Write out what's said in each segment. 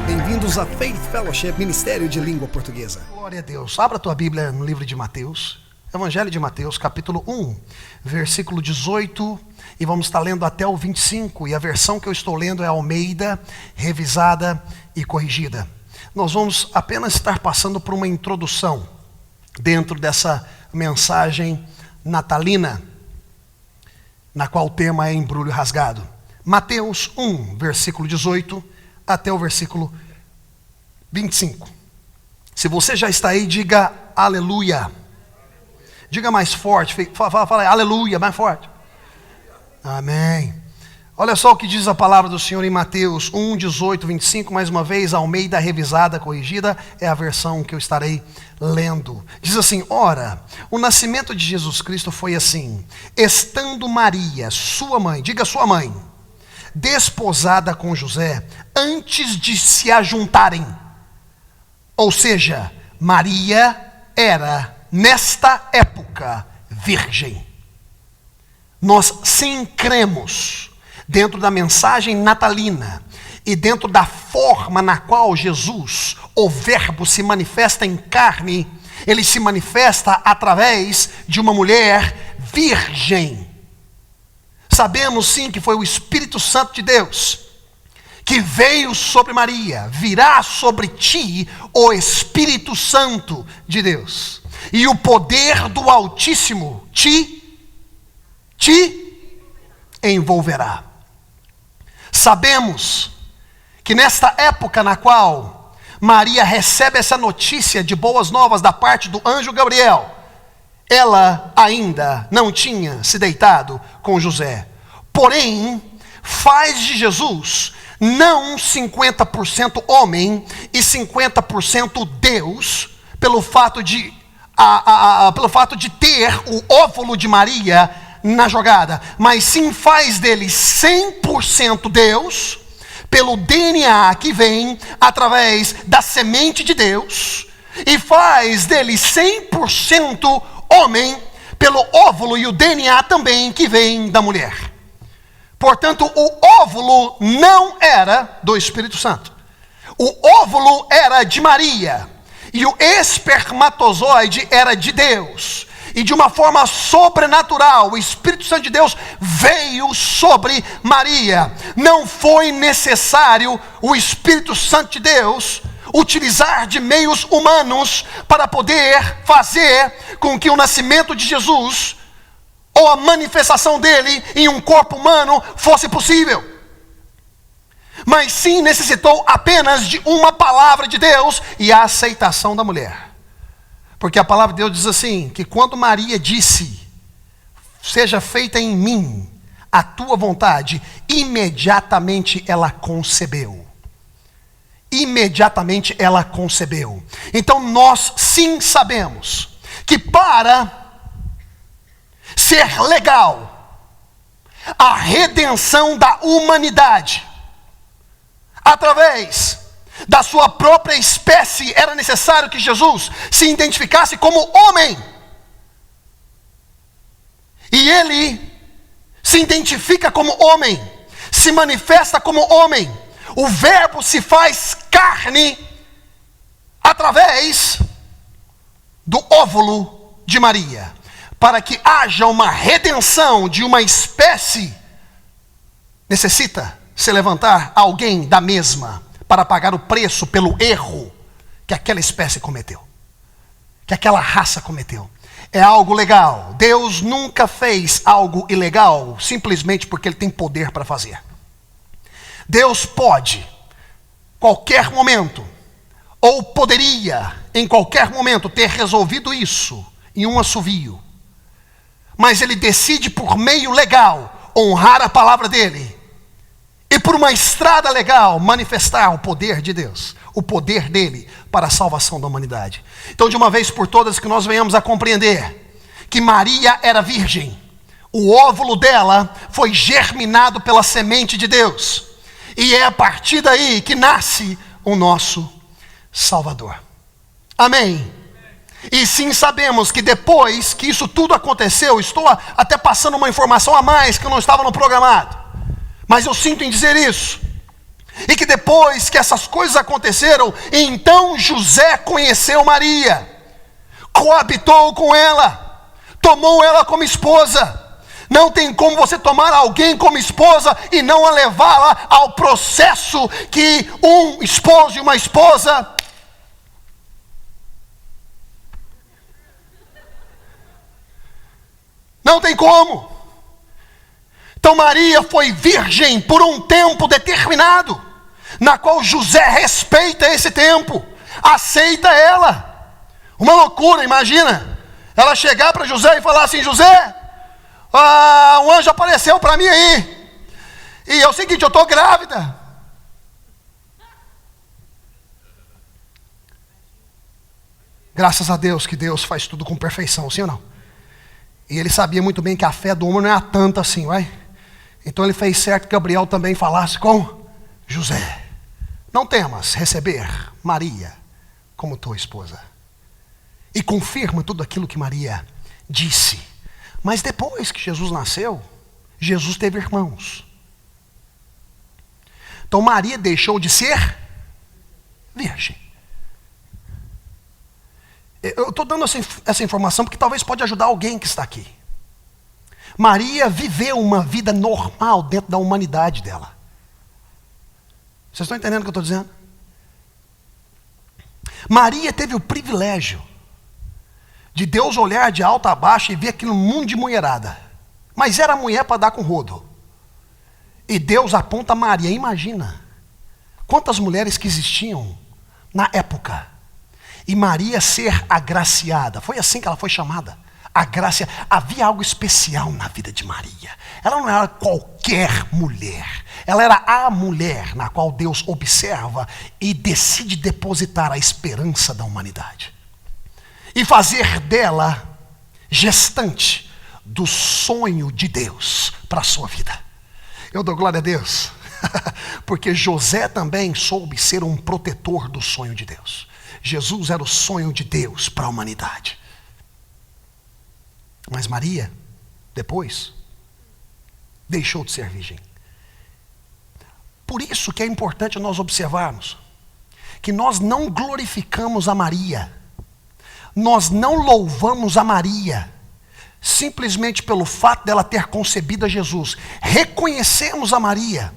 Bem-vindos a Faith Fellowship, Ministério de Língua Portuguesa. Glória a Deus. Abra a tua Bíblia no livro de Mateus, Evangelho de Mateus, capítulo 1, versículo 18, e vamos estar lendo até o 25, e a versão que eu estou lendo é Almeida, revisada e corrigida. Nós vamos apenas estar passando por uma introdução dentro dessa mensagem natalina, na qual o tema é embrulho rasgado. Mateus 1, versículo 18, até o versículo 25. Se você já está aí, diga aleluia. Diga mais forte, fala aleluia, mais forte. Amém. Olha só o que diz a palavra do Senhor em Mateus 1, 18, 25, mais uma vez, Almeida revisada, corrigida, é a versão que eu estarei lendo. Diz assim: ora, o nascimento de Jesus Cristo foi assim: estando Maria, sua mãe, diga sua mãe, desposada com José, antes de se ajuntarem. Ou seja, Maria era, nesta época, virgem. Nós sim cremos, dentro da mensagem natalina, e dentro da forma na qual Jesus, o Verbo, se manifesta em carne, ele se manifesta através de uma mulher virgem. Sabemos sim que foi o Espírito Santo de Deus que veio sobre Maria. Virá sobre ti o Espírito Santo de Deus, e o poder do Altíssimo te envolverá. Sabemos que nesta época na qual Maria recebe essa notícia de boas novas da parte do anjo Gabriel, ela ainda não tinha se deitado com José. Porém, faz de Jesus não 50% homem e 50% Deus, pelo fato de ter o óvulo de Maria na jogada, mas sim faz dele 100% Deus, pelo DNA que vem através da semente de Deus, e faz dele 100% homem, pelo óvulo e o DNA também que vem da mulher. Portanto, o óvulo não era do Espírito Santo. O óvulo era de Maria. E o espermatozoide era de Deus. E de uma forma sobrenatural, o Espírito Santo de Deus veio sobre Maria. Não foi necessário o Espírito Santo de Deus utilizar de meios humanos para poder fazer com que o nascimento de Jesus, ou a manifestação dele em um corpo humano, fosse possível. Mas sim necessitou apenas de uma palavra de Deus e a aceitação da mulher. Porque a palavra de Deus diz assim, que quando Maria disse: seja feita em mim a tua vontade, imediatamente ela concebeu. Imediatamente ela concebeu. Então nós sim sabemos que para ser legal a redenção da humanidade através da sua própria espécie, era necessário que Jesus se identificasse como homem. E ele se identifica como homem, se manifesta como homem. O Verbo se faz carne através do óvulo de Maria. Para que haja uma redenção de uma espécie, necessita se levantar alguém da mesma para pagar o preço pelo erro que aquela espécie cometeu, que aquela raça cometeu. É algo legal. Deus nunca fez algo ilegal simplesmente porque ele tem poder para fazer. Deus pode, qualquer momento, ou poderia em qualquer momento ter resolvido isso em um assovio. Mas ele decide por meio legal honrar a palavra dele. E por uma estrada legal manifestar o poder de Deus. O poder dele para a salvação da humanidade. Então, de uma vez por todas, que nós venhamos a compreender que Maria era virgem. O óvulo dela foi germinado pela semente de Deus. E é a partir daí que nasce o nosso Salvador. Amém. E sim sabemos que depois que isso tudo aconteceu, estou até passando uma informação a mais que não estava no programado, mas eu sinto em dizer isso. E que depois que essas coisas aconteceram, então José conheceu Maria, coabitou com ela, tomou ela como esposa. Não tem como você tomar alguém como esposa e não a levá-la ao processo que um esposo e uma esposa não tem como. Então Maria foi virgem por um tempo determinado, na qual José respeita esse tempo, aceita ela. Uma loucura, imagina, ela chegar para José e falar assim: José, um anjo apareceu para mim aí, e é o seguinte, eu estou grávida. Graças a Deus que Deus faz tudo com perfeição, sim ou não? E ele sabia muito bem que a fé do homem não é tanta assim, vai? Então ele fez certo que Gabriel também falasse com José: não temas receber Maria como tua esposa. E confirma tudo aquilo que Maria disse. Mas depois que Jesus nasceu, Jesus teve irmãos. Então Maria deixou de ser virgem. Eu estou dando essa informação porque talvez pode ajudar alguém que está aqui. Maria viveu uma vida normal dentro da humanidade dela. Vocês estão entendendo o que eu estou dizendo? Maria teve o privilégio de Deus olhar de alto a baixo e ver aquele mundo de mulherada. Mas era mulher para dar com rodo. E Deus aponta Maria. Imagina quantas mulheres que existiam na época. E Maria ser agraciada. Foi assim que ela foi chamada. A graça. Havia algo especial na vida de Maria. Ela não era qualquer mulher. Ela era a mulher na qual Deus observa e decide depositar a esperança da humanidade. E fazer dela gestante do sonho de Deus para a sua vida. Eu dou glória a Deus. Porque José também soube ser um protetor do sonho de Deus. Jesus era o sonho de Deus para a humanidade. Mas Maria, depois, deixou de ser virgem. Por isso que é importante nós observarmos que nós não glorificamos a Maria, nós não louvamos a Maria, simplesmente pelo fato dela ter concebido a Jesus. Reconhecemos a Maria,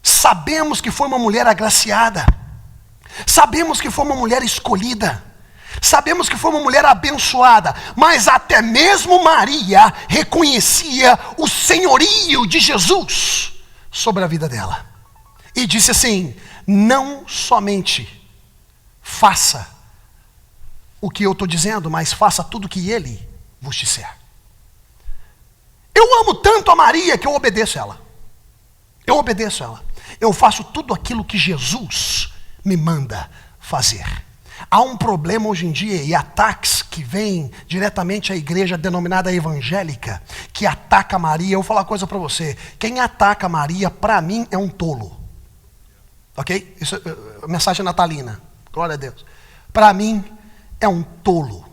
sabemos que foi uma mulher agraciada, sabemos que foi uma mulher escolhida, sabemos que foi uma mulher abençoada, mas até mesmo Maria reconhecia o senhorio de Jesus sobre a vida dela. E disse assim: não somente faça o que eu estou dizendo, mas faça tudo o que Ele vos disser. Eu amo tanto a Maria que eu obedeço ela. Eu obedeço ela. Eu faço tudo aquilo que Jesus me manda fazer. Há um problema hoje em dia e ataques que vêm diretamente à igreja denominada evangélica, que ataca Maria. Eu vou falar uma coisa para você: quem ataca Maria, para mim, é um tolo. Ok? Isso é mensagem natalina. Glória a Deus. Para mim, é um tolo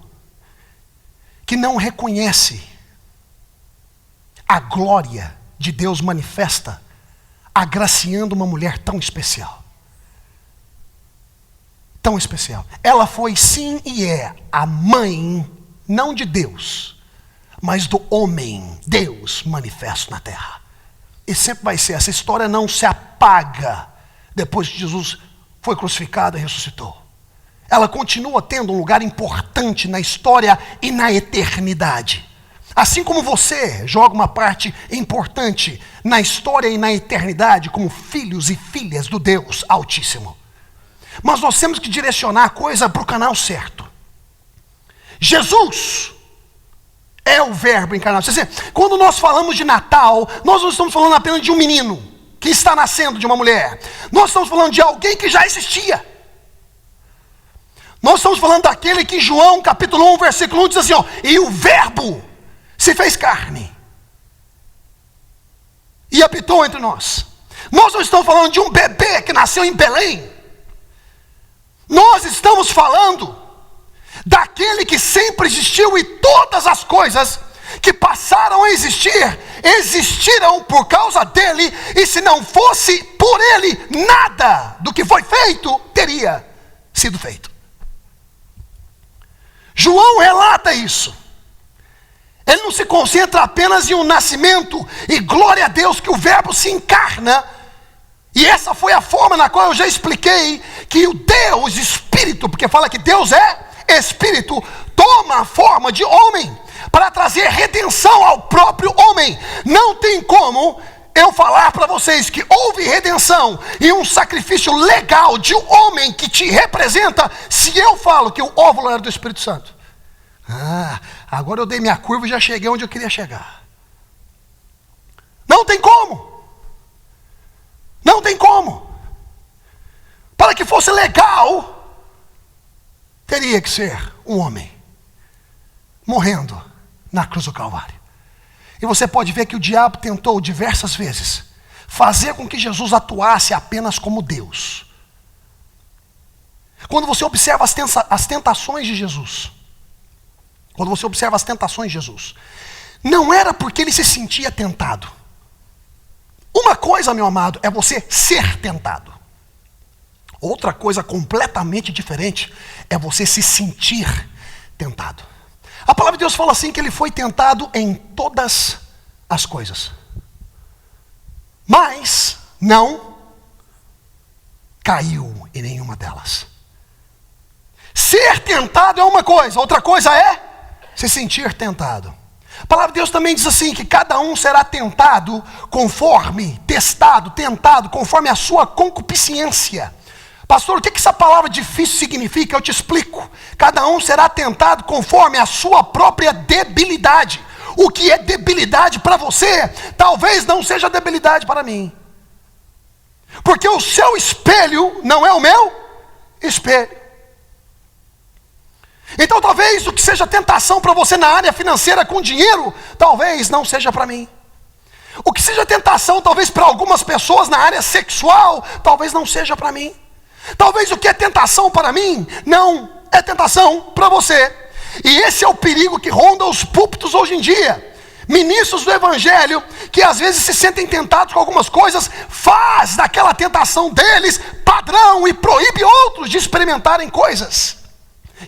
que não reconhece a glória de Deus manifesta agraciando uma mulher tão especial. Tão especial. Ela foi, sim, e é a mãe, não de Deus, mas do homem, Deus manifesto na terra. E sempre vai ser. Essa história não se apaga depois que Jesus foi crucificado e ressuscitou. Ela continua tendo um lugar importante na história e na eternidade. Assim como você joga uma parte importante na história e na eternidade como filhos e filhas do Deus Altíssimo. Mas nós temos que direcionar a coisa para o canal certo. Jesus é o verbo encarnado. Quando nós falamos de Natal, nós não estamos falando apenas de um menino que está nascendo de uma mulher. Nós estamos falando de alguém que já existia. Nós estamos falando daquele que João capítulo 1, versículo 1 diz assim, ó: e o verbo se fez carne e habitou entre nós. Nós não estamos falando de um bebê que nasceu em Belém. Nós estamos falando daquele que sempre existiu, e todas as coisas que passaram a existir, existiram por causa dele, e se não fosse por ele, nada do que foi feito teria sido feito. João relata isso. Ele não se concentra apenas em um nascimento, e glória a Deus que o verbo se encarna, e essa foi a forma na qual eu já expliquei, que o Deus Espírito, porque fala que Deus é Espírito, toma a forma de homem, para trazer redenção ao próprio homem. Não tem como eu falar para vocês que houve redenção e um sacrifício legal de um homem que te representa, se eu falo que o óvulo era do Espírito Santo. Agora eu dei minha curva e já cheguei onde eu queria chegar. Não tem como. Não tem como. Para que fosse legal, teria que ser um homem morrendo na cruz do Calvário. E você pode ver que o diabo tentou diversas vezes fazer com que Jesus atuasse apenas como Deus. Quando você observa as tentações de Jesus, não era porque ele se sentia tentado. Uma coisa, meu amado, é você ser tentado. Outra coisa completamente diferente é você se sentir tentado. A palavra de Deus fala assim, que ele foi tentado em todas as coisas, mas não caiu em nenhuma delas. Ser tentado é uma coisa, outra coisa é se sentir tentado. A palavra de Deus também diz assim, que cada um será tentado conforme, tentado conforme a sua concupiscência. Pastor, o que essa palavra difícil significa? Eu te explico. Cada um será tentado conforme a sua própria debilidade. O que é debilidade para você, talvez não seja debilidade para mim. Porque o seu espelho não é o meu espelho. Então talvez o que seja tentação para você na área financeira com dinheiro, talvez não seja para mim. O que seja tentação talvez para algumas pessoas na área sexual, talvez não seja para mim. Talvez o que é tentação para mim, não é tentação para você. E esse é o perigo que ronda os púlpitos hoje em dia. Ministros do evangelho, que às vezes se sentem tentados com algumas coisas, faz daquela tentação deles padrão e proíbe outros de experimentarem coisas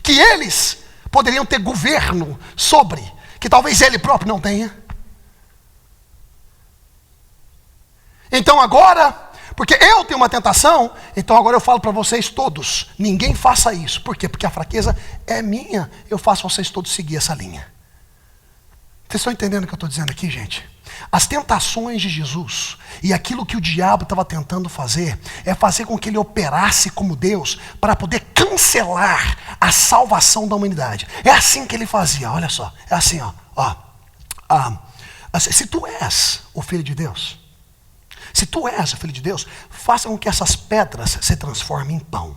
que eles poderiam ter governo sobre, que talvez ele próprio não tenha. Então agora, porque eu tenho uma tentação, então agora eu falo para vocês todos, ninguém faça isso. Por quê? Porque a fraqueza é minha, eu faço vocês todos seguir essa linha. Vocês estão entendendo o que eu estou dizendo aqui, gente? As tentações de Jesus e aquilo que o diabo estava tentando fazer, é fazer com que ele operasse como Deus, para poder cancelar a salvação da humanidade. É assim que ele fazia, olha só, é assim, se tu és o Filho de Deus, faça com que essas pedras se transformem em pão.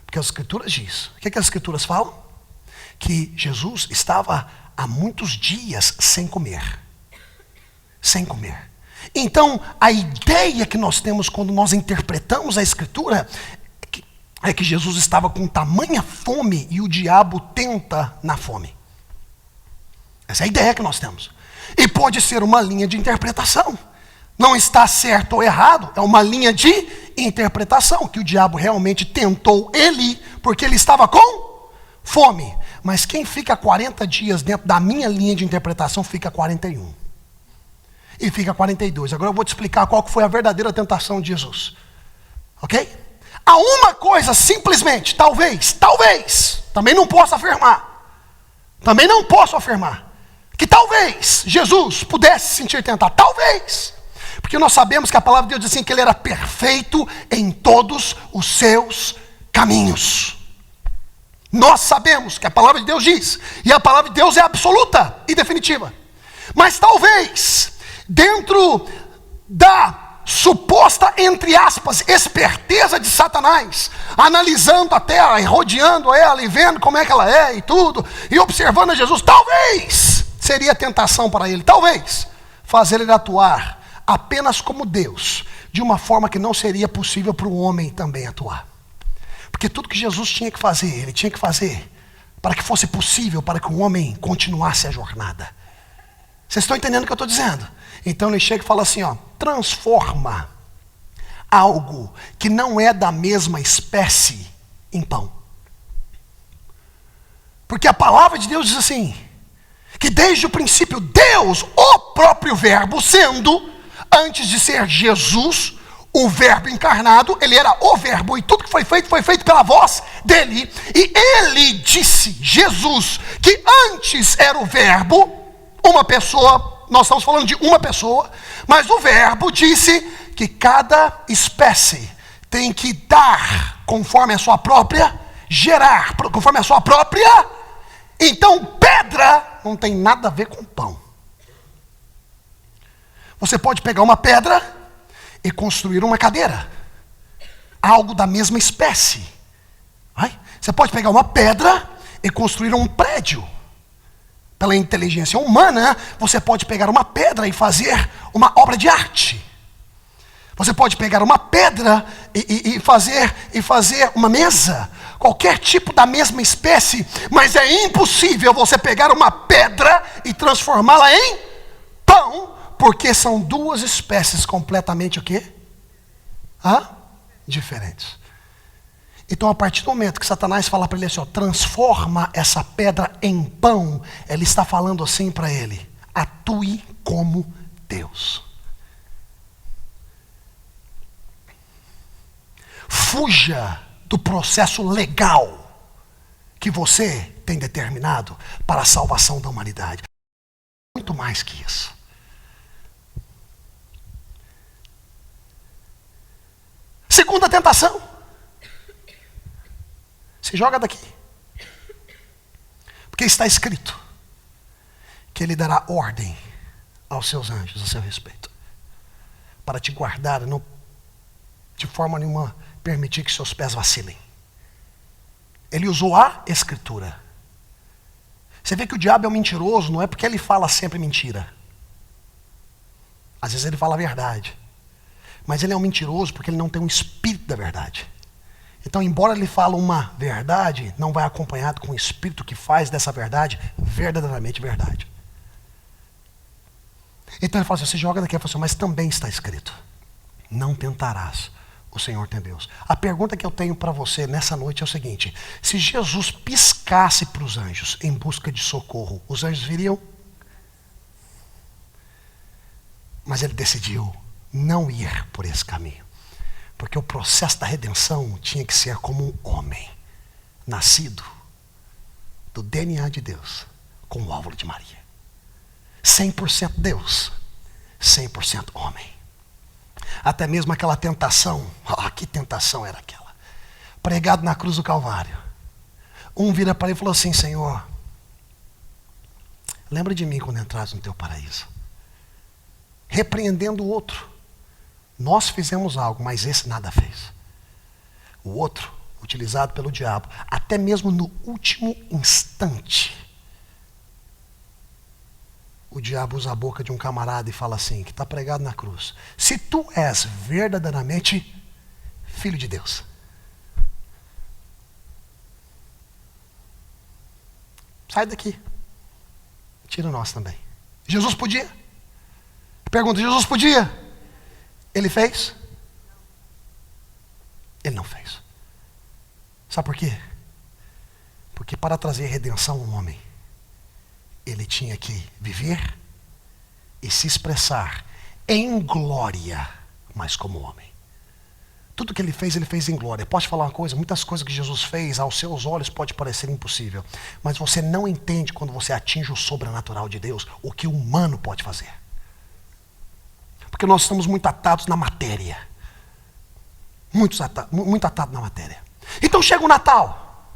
Porque as Escrituras dizem, o que as Escrituras falam? Que Jesus estava há muitos dias sem comer. Então, a ideia que nós temos quando nós interpretamos a Escritura é que Jesus estava com tamanha fome e o diabo tenta na fome. Essa é a ideia que nós temos. E pode ser uma linha de interpretação. Não está certo ou errado, é uma linha de interpretação, que o diabo realmente tentou ele, porque ele estava com fome. Mas quem fica 40 dias dentro da minha linha de interpretação, fica 41. E fica 42. Agora eu vou te explicar qual que foi a verdadeira tentação de Jesus. Ok? Há uma coisa simplesmente, talvez, também não posso afirmar, que talvez Jesus pudesse se sentir tentado, talvez. Porque nós sabemos que a palavra de Deus diz assim, que ele era perfeito em todos os seus caminhos. Nós sabemos que a palavra de Deus diz, e a palavra de Deus é absoluta e definitiva. Mas talvez, dentro da suposta, entre aspas, esperteza de Satanás, analisando a terra e rodeando ela e vendo como é que ela é e tudo, e observando a Jesus, talvez seria tentação para ele, talvez, fazer ele atuar apenas como Deus, de uma forma que não seria possível para o homem também atuar. Porque tudo que Jesus tinha que fazer, ele tinha que fazer para que fosse possível para que o homem continuasse a jornada. Vocês estão entendendo o que eu estou dizendo? Então ele chega e fala assim, ó, transforma algo que não é da mesma espécie em pão. Porque a palavra de Deus diz assim, que desde o princípio Deus, o próprio verbo, sendo, antes de ser Jesus, o verbo encarnado, ele era o verbo, e tudo que foi feito pela voz dele. E ele disse, Jesus, que antes era o verbo, uma pessoa, nós estamos falando de uma pessoa, mas o verbo disse que cada espécie tem que dar conforme a sua própria, gerar conforme a sua própria. Então pedra não tem nada a ver com pão. Você pode pegar uma pedra e construir uma cadeira, algo da mesma espécie. Você pode pegar uma pedra e construir um prédio. Pela inteligência humana, você pode pegar uma pedra e fazer uma obra de arte. Você pode pegar uma pedra e fazer uma mesa, qualquer tipo da mesma espécie, mas é impossível você pegar uma pedra e transformá-la em pão, porque são duas espécies completamente o quê? Diferentes. Então, a partir do momento que Satanás fala para ele assim, ó, transforma essa pedra em pão, ele está falando assim para ele, atue como Deus. Fuja do processo legal que você tem determinado para a salvação da humanidade. Muito mais que isso. Segunda tentação. Se joga daqui. Porque está escrito que ele dará ordem aos seus anjos a seu respeito, para te guardar, não de forma nenhuma permitir que seus pés vacilem. Ele usou a escritura. Você vê que o diabo é um mentiroso, não é porque ele fala sempre mentira. Às vezes ele fala a verdade. Mas ele é um mentiroso porque ele não tem um espírito da verdade. Então, embora ele fale uma verdade, não vai acompanhado com o espírito que faz dessa verdade verdadeiramente verdade. Então ele fala assim, você joga daqui, assim, mas também está escrito, não tentarás o Senhor teu Deus. A pergunta que eu tenho para você nessa noite é o seguinte, se Jesus piscasse para os anjos em busca de socorro, os anjos viriam? Mas ele decidiu não ir por esse caminho. Porque o processo da redenção tinha que ser como um homem, nascido do DNA de Deus, com o óvulo de Maria. 100% Deus, 100% homem. Até mesmo aquela tentação, que tentação era aquela? Pregado na cruz do Calvário. Um vira para ele e falou assim, Senhor, lembra de mim quando entrares no teu paraíso. Repreendendo o outro. Nós fizemos algo, mas esse nada fez. O outro, utilizado pelo diabo, até mesmo no último instante, o diabo usa a boca de um camarada e fala assim, que está pregado na cruz, se tu és verdadeiramente filho de Deus. Sai daqui. Tira nós também. Jesus podia? Pergunta, Jesus podia? Ele fez? Ele não fez. Sabe por quê? Porque para trazer redenção ao homem, ele tinha que viver e se expressar em glória, mas como homem. Tudo que ele fez em glória. Posso te falar uma coisa? Muitas coisas que Jesus fez, aos seus olhos pode parecer impossível. Mas você não entende quando você atinge o sobrenatural de Deus, o que o humano pode fazer. Porque nós estamos muito atados na matéria. Muito atados na matéria. Então chega o Natal.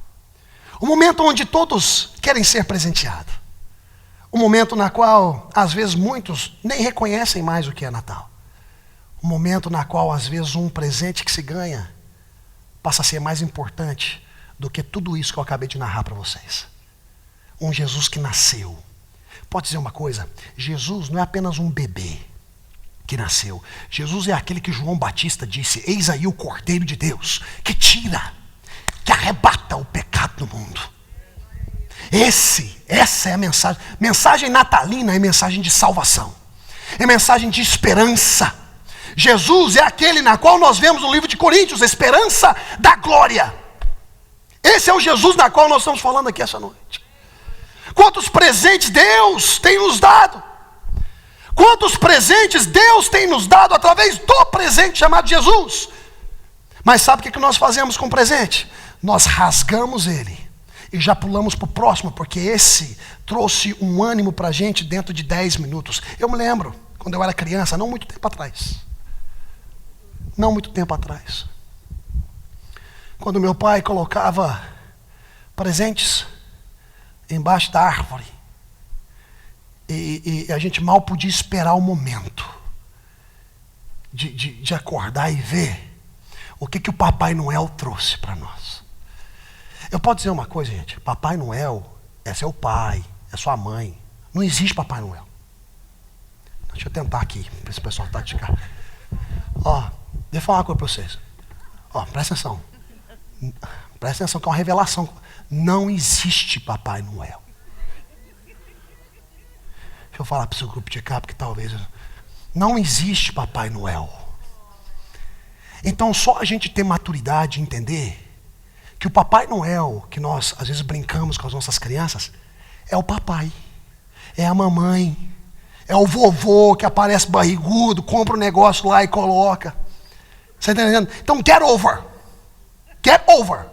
O momento onde todos querem ser presenteados. O momento na qual, às vezes, muitos nem reconhecem mais o que é Natal. O momento na qual, às vezes, um presente que se ganha passa a ser mais importante do que tudo isso que eu acabei de narrar para vocês. Um Jesus que nasceu. Pode dizer uma coisa? Jesus não é apenas um bebê que nasceu. Jesus é aquele que João Batista disse, eis aí o Cordeiro de Deus, que tira, que arrebata o pecado do mundo. Essa é a mensagem. Mensagem natalina é mensagem de salvação. É mensagem de esperança. Jesus é aquele na qual nós vemos no livro de Coríntios, a esperança da glória. Esse é o Jesus na qual nós estamos falando aqui essa noite. Quantos presentes Deus tem nos dado. Quantos presentes Deus tem nos dado através do presente chamado Jesus. Mas sabe o que nós fazemos com o presente? Nós rasgamos ele e já pulamos para o próximo, porque esse trouxe um ânimo para a gente dentro de 10 minutos. Eu me lembro, quando eu era criança, não muito tempo atrás. Quando meu pai colocava presentes embaixo da árvore. E a gente mal podia esperar o momento de acordar e ver o que o Papai Noel trouxe para nós. Eu posso dizer uma coisa, gente. Papai Noel é seu pai, é sua mãe. Não existe Papai Noel. Deixa eu tentar aqui, para esse pessoal taticar. Deixa eu falar uma coisa para vocês. Presta atenção. Presta atenção que é uma revelação. Não existe Papai Noel. Deixa eu falar para o seu grupo de cá, porque talvez... Não existe Papai Noel. Então só a gente ter maturidade e entender que o Papai Noel, que nós às vezes brincamos com as nossas crianças, é o papai, é a mamãe, é o vovô que aparece barrigudo, compra um negócio lá e coloca. Você está entendendo? Então get over. Get over.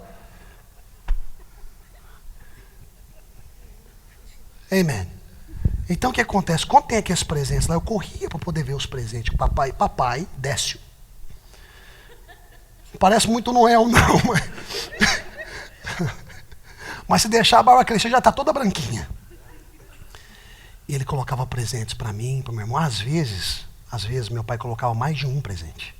Amen. Então o que acontece? Quando tem aqueles presentes lá, eu corria para poder ver os presentes. Papai, Décio. Não parece muito Noel, não. Mas se deixar a barba crescer, já está toda branquinha. E ele colocava presentes para mim, para o meu irmão. Às vezes, meu pai colocava mais de um presente.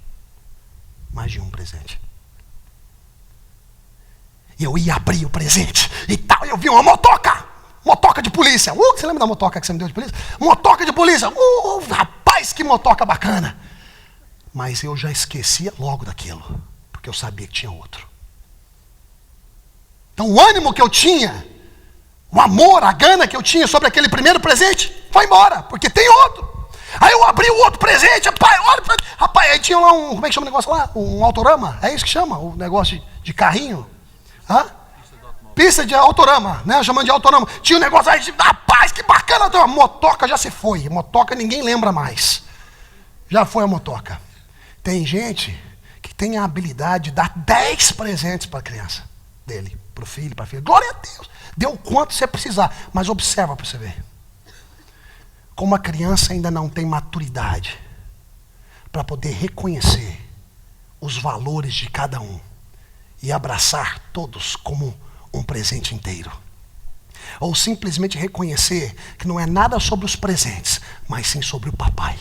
E eu ia abrir o presente e tal, e eu vi uma motoca de polícia. Você lembra da motoca que você me deu de polícia? Motoca de polícia. Rapaz, que motoca bacana. Mas eu já esquecia logo daquilo, porque eu sabia que tinha outro. Então o ânimo que eu tinha, o amor, a gana que eu tinha sobre aquele primeiro presente, foi embora, porque tem outro. Aí eu abri o outro presente, rapaz, aí tinha lá como é que chama o negócio lá? Um autorama, é isso que chama? O negócio de carrinho? Pista de autorama, né? Chamando de autorama. Tinha um negócio aí, rapaz, que bacana. A motoca já se foi. Motoca ninguém lembra mais. Já foi a motoca. Tem gente que tem a habilidade de dar 10 presentes para a criança dele, para o filho, para a filha. Glória a Deus. Dê o quanto você precisar. Mas observa para você ver. Como a criança ainda não tem maturidade para poder reconhecer os valores de cada um e abraçar todos como um presente inteiro. Ou simplesmente reconhecer que não é nada sobre os presentes, mas sim sobre o papai.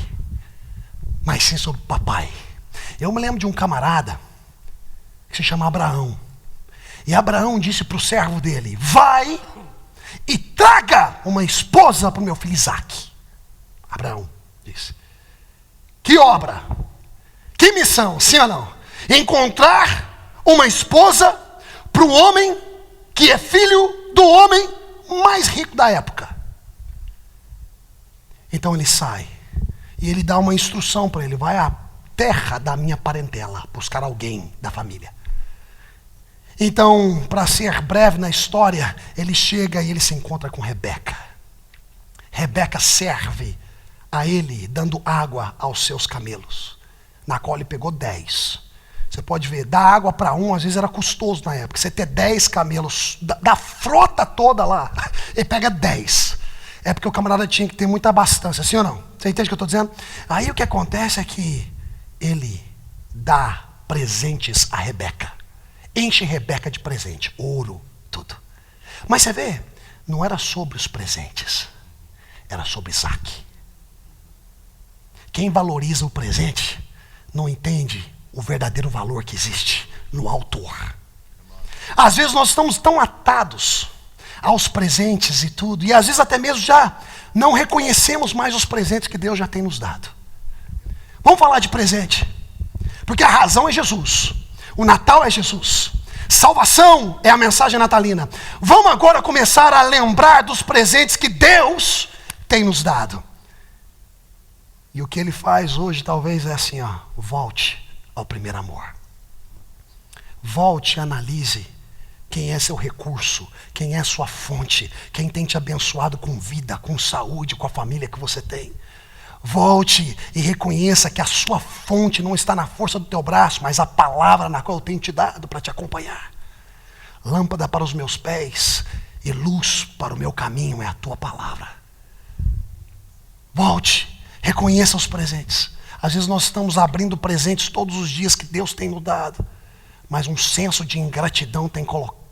Eu me lembro de um camarada que se chama Abraão. E Abraão disse para o servo dele: vai e traga uma esposa para o meu filho Isaque. Abraão disse: que obra, que missão, sim ou não? Encontrar uma esposa para o homem que é filho do homem mais rico da época. Então ele sai e ele dá uma instrução para ele: vai à terra da minha parentela buscar alguém da família. Então, para ser breve na história, ele chega e ele se encontra com Rebeca. Rebeca serve a ele dando água aos seus camelos, na qual ele pegou 10. Você pode ver, dar água para um às vezes era custoso na época. Você ter 10 camelos da frota toda lá, ele pega 10. É porque o camarada tinha que ter muita abastância, sim ou não? Você entende o que eu estou dizendo? Aí o que acontece é que ele dá presentes a Rebeca. Enche Rebeca de presente, ouro, tudo. Mas você vê, não era sobre os presentes, era sobre Isaque. Quem valoriza o presente não entende o verdadeiro valor que existe no autor. Às vezes nós estamos tão atados aos presentes e tudo, e às vezes até mesmo já não reconhecemos mais os presentes que Deus já tem nos dado. Vamos falar de presente, porque a razão é Jesus. O Natal é Jesus. Salvação é a mensagem natalina. Vamos agora começar a lembrar dos presentes que Deus tem nos dado. E o que Ele faz hoje talvez é assim, ó, volte ao primeiro amor. Volte e analise quem é seu recurso, quem é sua fonte, quem tem te abençoado com vida, com saúde, com a família que você tem. Volte e reconheça que a sua fonte não está na força do teu braço, mas a palavra na qual eu tenho te dado para te acompanhar. Lâmpada para os meus pés e luz para o meu caminho é a tua palavra. Volte, reconheça os presentes. Às vezes nós estamos abrindo presentes todos os dias que Deus tem nos dado, mas um senso de ingratidão tem colocado.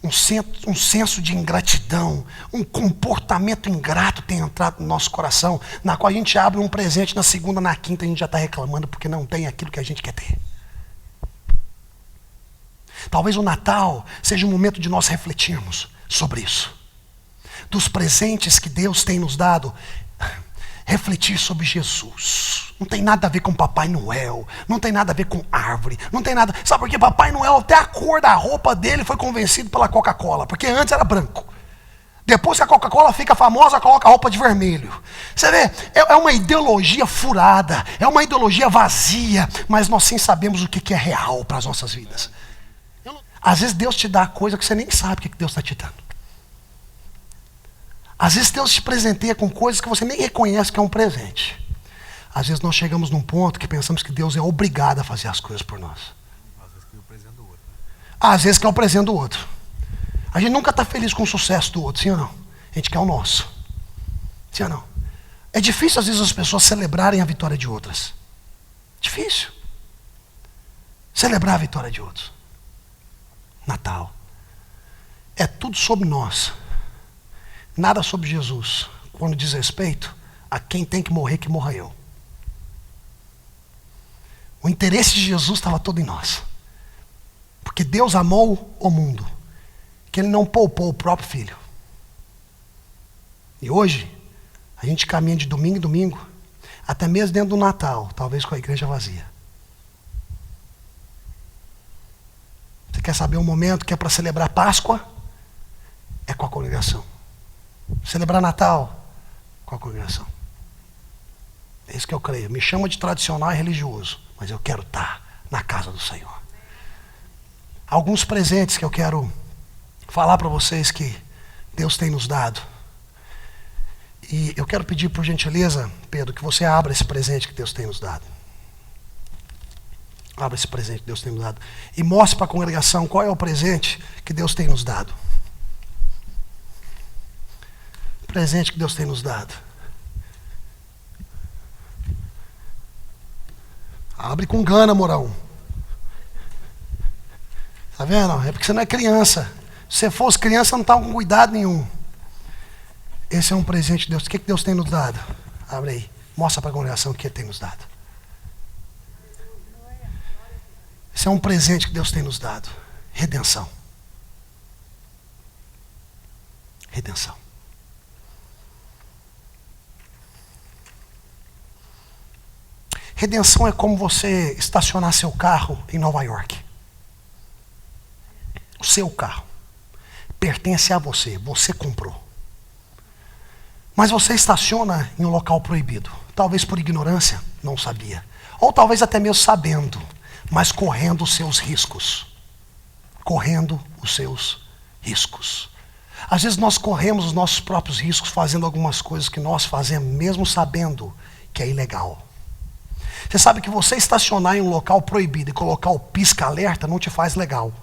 Um senso de ingratidão, um comportamento ingrato tem entrado no nosso coração, na qual a gente abre um presente na segunda, na quinta, a gente já está reclamando porque não tem aquilo que a gente quer ter. Talvez o Natal seja um momento de nós refletirmos sobre isso. Dos presentes que Deus tem nos dado, refletir sobre Jesus. Não tem nada a ver com Papai Noel, não tem nada a ver com árvore, não tem nada. Sabe por quê? Papai Noel, até a cor da roupa dele foi convencido pela Coca-Cola, porque antes era branco. Depois que a Coca-Cola fica famosa, coloca a roupa de vermelho. Você vê, é uma ideologia furada, é uma ideologia vazia, mas nós sim sabemos o que é real para as nossas vidas. Às vezes Deus te dá coisa que você nem sabe o que Deus está te dando. Às vezes Deus te presenteia com coisas que você nem reconhece que é um presente. Às vezes nós chegamos num ponto que pensamos que Deus é obrigado a fazer as coisas por nós. Às vezes que é o presente do outro. Às vezes que é o presente do outro. A gente nunca está feliz com o sucesso do outro, sim ou não? A gente quer o nosso. Sim ou não? É difícil às vezes as pessoas celebrarem a vitória de outras. Difícil. Celebrar a vitória de outros. Natal. É tudo sobre nós. Nada sobre Jesus. Quando diz respeito a quem tem que morrer, que morra eu. O interesse de Jesus estava todo em nós. Porque Deus amou o mundo, que Ele não poupou o próprio Filho. E hoje, a gente caminha de domingo em domingo, até mesmo dentro do Natal, talvez com a igreja vazia. Você quer saber um momento que é para celebrar Páscoa? É com a congregação. Celebrar Natal? Com a congregação. É isso que eu creio. Me chama de tradicional e religioso, mas eu quero estar na casa do Senhor. Alguns presentes que eu quero falar para vocês que Deus tem nos dado. E eu quero pedir por gentileza, Pedro, que você abra esse presente que Deus tem nos dado. Abra esse presente que Deus tem nos dado. E mostre para a congregação qual é o presente que Deus tem nos dado. Presente que Deus tem nos dado. Abre com gana, Mourão. Tá vendo? É porque você não é criança. Se você fosse criança, não estava com cuidado nenhum. Esse é um presente de Deus. O que Deus tem nos dado? Abre aí. Mostra para a congregação o que Ele tem nos dado. Esse é um presente que Deus tem nos dado. Redenção. Redenção. Redenção é como você estacionar seu carro em Nova York. O seu carro pertence a você, você comprou. Mas você estaciona em um local proibido. Talvez por ignorância, não sabia. Ou talvez até mesmo sabendo, mas correndo os seus riscos. Correndo os seus riscos. Às vezes nós corremos os nossos próprios riscos fazendo algumas coisas que nós fazemos, mesmo sabendo que é ilegal. Você sabe que você estacionar em um local proibido e colocar o pisca-alerta não te faz legal.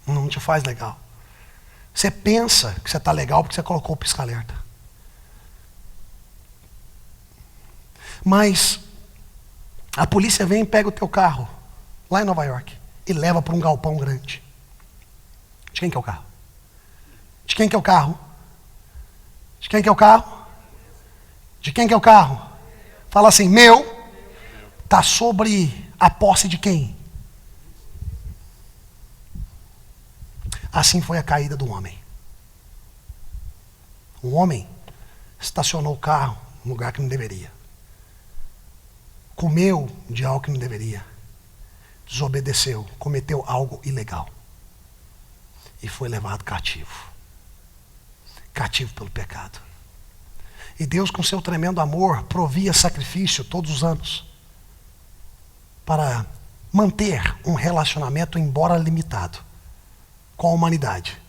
Não te faz legal. Você pensa que você está legal porque você colocou o pisca-alerta. Mas a polícia vem e pega o teu carro, lá em Nova York, e leva para um galpão grande. De quem que é o carro? De quem que é o carro? De quem que é o carro? De quem que é o carro? Fala assim, meu, está sobre a posse de quem? Assim foi a caída do homem. O homem estacionou o carro no lugar que não deveria. Comeu de algo que não deveria. desobedeceu, cometeu algo ilegal. E foi levado cativo. Cativo pelo pecado. E Deus, com seu tremendo amor, provia sacrifício todos os anos. Para manter um relacionamento, embora limitado, com a humanidade.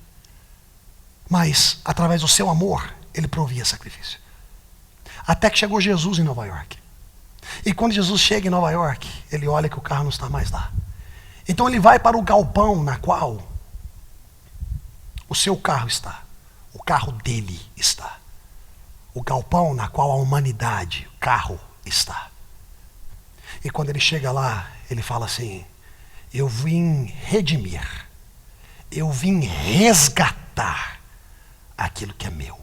Mas, através do seu amor, ele provia sacrifício. Até que chegou Jesus em Nova York. E quando Jesus chega em Nova York, ele olha que o carro não está mais lá. Então ele vai para o galpão na qual o seu carro está. O carro dele está. O galpão na qual a humanidade, o carro, está. E quando ele chega lá, ele fala assim: eu vim redimir. Eu vim resgatar aquilo que é meu.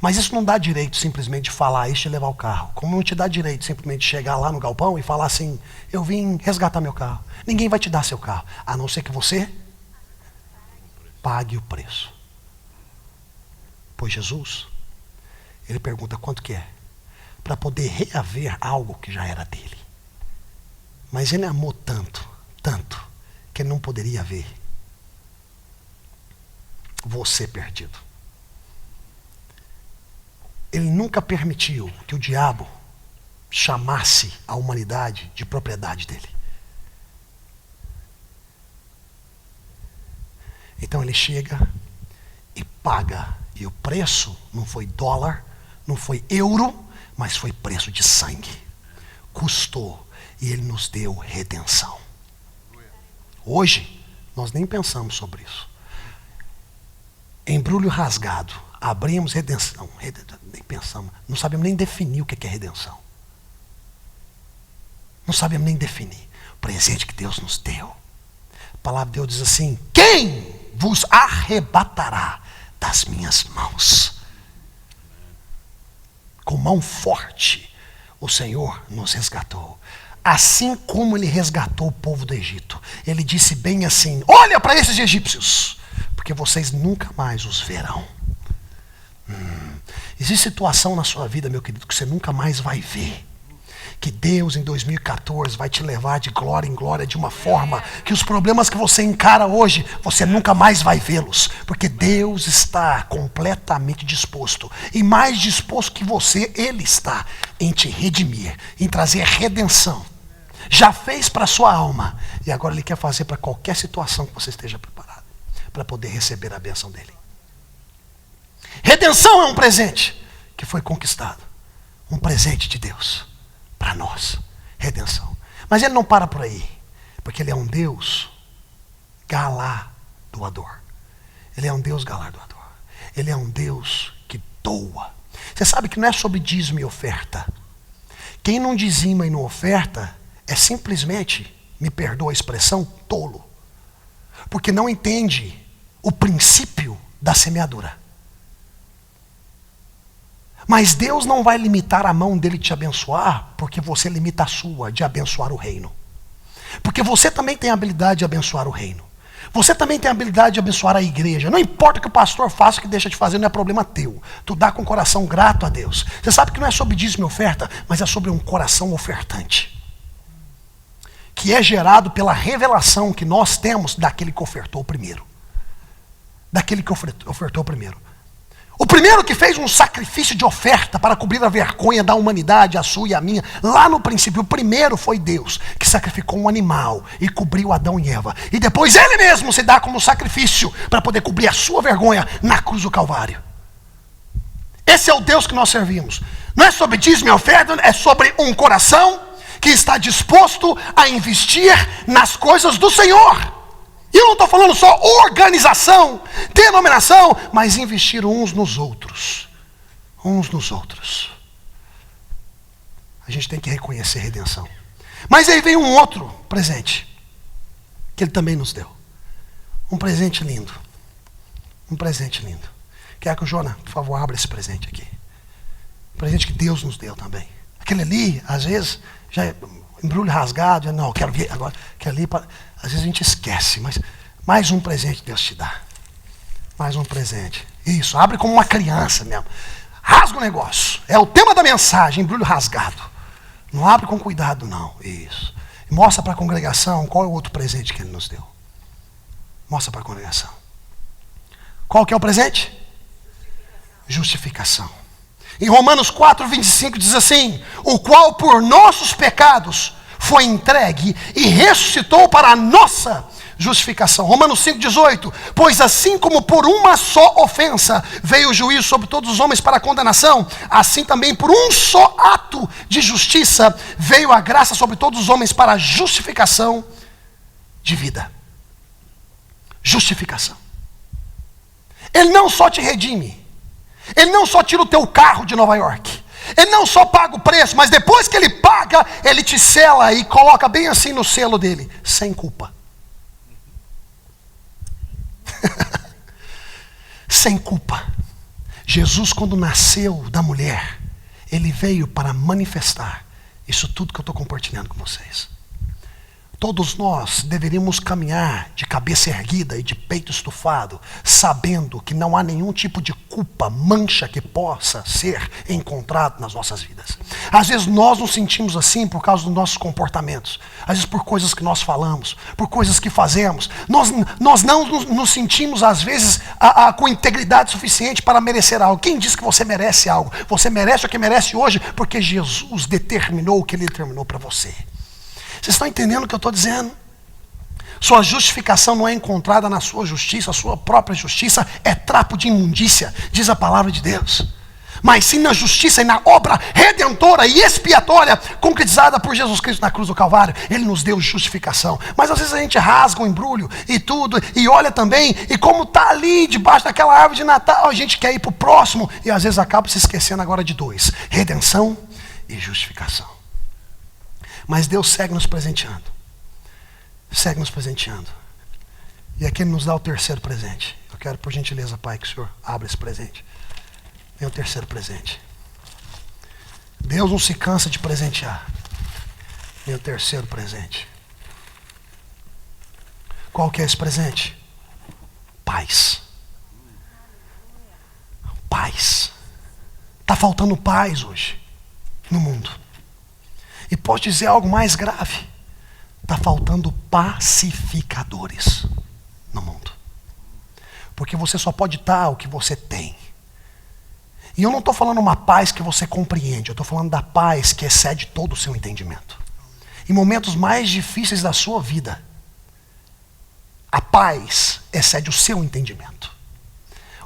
Mas isso não dá direito simplesmente de falar isso e levar o carro. Como não te dá direito simplesmente de chegar lá no galpão e falar assim: eu vim resgatar meu carro. Ninguém vai te dar seu carro, a não ser que você pague o preço. Pois Jesus, ele pergunta quanto que é, para poder reaver algo que já era dele. Mas ele amou tanto, tanto, que ele não poderia ver você perdido. Ele nunca permitiu que o diabo chamasse a humanidade de propriedade dele. Então ele chega e paga. E o preço não foi dólar, não foi euro, mas foi preço de sangue. Custou. E ele nos deu redenção. Hoje, nós nem pensamos sobre isso. Embrulho rasgado. Abrimos redenção. Nem pensamos. Não sabemos nem definir o que é redenção. Não sabemos nem definir. O presente que Deus nos deu. A palavra de Deus diz assim: quem vos arrebatará das minhas mãos? Com mão forte, o Senhor nos resgatou. Assim como ele resgatou o povo do Egito. Ele disse bem assim: olha para esses egípcios, porque vocês nunca mais os verão. Existe situação na sua vida, meu querido, que você nunca mais vai ver. Que Deus em 2014 vai te levar de glória em glória de uma forma que os problemas que você encara hoje, você nunca mais vai vê-los. Porque Deus está completamente disposto. E mais disposto que você, Ele está em te redimir, em trazer redenção. Já fez para a sua alma. E agora Ele quer fazer para qualquer situação que você esteja preparado. Para poder receber a bênção dEle. Redenção é um presente que foi conquistado. Um presente de Deus para nós. Redenção. Mas Ele não para por aí. Porque Ele é um Deus galardoador. Ele é um Deus galardoador. Ele é um Deus que doa. Você sabe que não é sobre dízimo e oferta. Quem não dizima e não oferta é simplesmente, me perdoa a expressão, tolo. Porque não entende o princípio da semeadura. Mas Deus não vai limitar a mão dele te abençoar, porque você limita a sua de abençoar o reino. Porque você também tem a habilidade de abençoar o reino. Você também tem a habilidade de abençoar a igreja. Não importa o que o pastor faça, o que deixa de fazer, não é problema teu. Tu dá com o coração grato a Deus. Você sabe que não é sobre dízimo e oferta, mas é sobre um coração ofertante. Que é gerado pela revelação que nós temos daquele que ofertou primeiro. Daquele que ofertou primeiro. O primeiro que fez um sacrifício de oferta para cobrir a vergonha da humanidade, a sua e a minha, lá no princípio, o primeiro foi Deus, que sacrificou um animal e cobriu Adão e Eva. E depois Ele mesmo se dá como sacrifício para poder cobrir a sua vergonha na cruz do Calvário. Esse é o Deus que nós servimos. Não é sobre dízimo e oferta, é sobre um coração que está disposto a investir nas coisas do Senhor. E eu não estou falando só organização, denominação, mas investir uns nos outros. Uns nos outros. A gente tem que reconhecer a redenção. Mas aí vem um outro presente, que Ele também nos deu. Um presente lindo. Um presente lindo. Quer que o Jonah, por favor, abra esse presente aqui. Um presente que Deus nos deu também. Aquele ali, às vezes, já é embrulho rasgado, já, não, quero ver agora. Aquele ali, às vezes a gente esquece, mas mais um presente Deus te dá. Mais um presente. Isso, abre como uma criança mesmo. Rasga o negócio. É o tema da mensagem, embrulho rasgado. Não abre com cuidado, não. Isso. Mostra para a congregação qual é o outro presente que ele nos deu. Mostra para a congregação. Qual que é o presente? Justificação. Em Romanos 4:25 diz assim: o qual por nossos pecados foi entregue e ressuscitou para a nossa justificação. Romanos 5:18, pois assim como por uma só ofensa veio o juízo sobre todos os homens para a condenação, assim também por um só ato de justiça veio a graça sobre todos os homens para a justificação de vida. Justificação. Ele não só te redime, ele não só tira o teu carro de Nova York, ele não só paga o preço, mas depois que ele paga, ele te sela e coloca bem assim no selo dele, sem culpa. Sem culpa. Jesus, quando nasceu da mulher, ele veio para manifestar isso tudo que eu estou compartilhando com vocês. Todos nós deveríamos caminhar de cabeça erguida e de peito estufado, sabendo que não há nenhum tipo de culpa, mancha que possa ser encontrado nas nossas vidas. Às vezes nós nos sentimos assim por causa dos nossos comportamentos, às vezes por coisas que nós falamos, por coisas que fazemos. Nós não nos sentimos às vezes com integridade suficiente para merecer algo. Quem diz que você merece algo? Você merece o que merece hoje porque Jesus determinou o que ele determinou para você. Vocês estão entendendo o que eu estou dizendo? Sua justificação não é encontrada na sua justiça, a sua própria justiça é trapo de imundícia, diz a palavra de Deus. Mas sim na justiça e na obra redentora e expiatória concretizada por Jesus Cristo na cruz do Calvário. Ele nos deu justificação. Mas às vezes a gente rasga o embrulho e tudo, e olha também, e como está ali debaixo daquela árvore de Natal, a gente quer ir para o próximo, e às vezes acaba se esquecendo agora de dois: redenção e justificação. Mas Deus segue nos presenteando. Segue nos presenteando. E aqui Ele nos dá o terceiro presente. Eu quero, por gentileza, Pai, que o Senhor abra esse presente. Vem o terceiro presente. Deus não se cansa de presentear. Vem o terceiro presente. Qual que é esse presente? Paz. Paz. Está faltando paz hoje no mundo. E posso dizer algo mais grave: está faltando pacificadores no mundo. Porque você só pode dar o que você tem. E eu não estou falando uma paz que você compreende, eu estou falando da paz que excede todo o seu entendimento. Em momentos mais difíceis da sua vida, a paz excede o seu entendimento.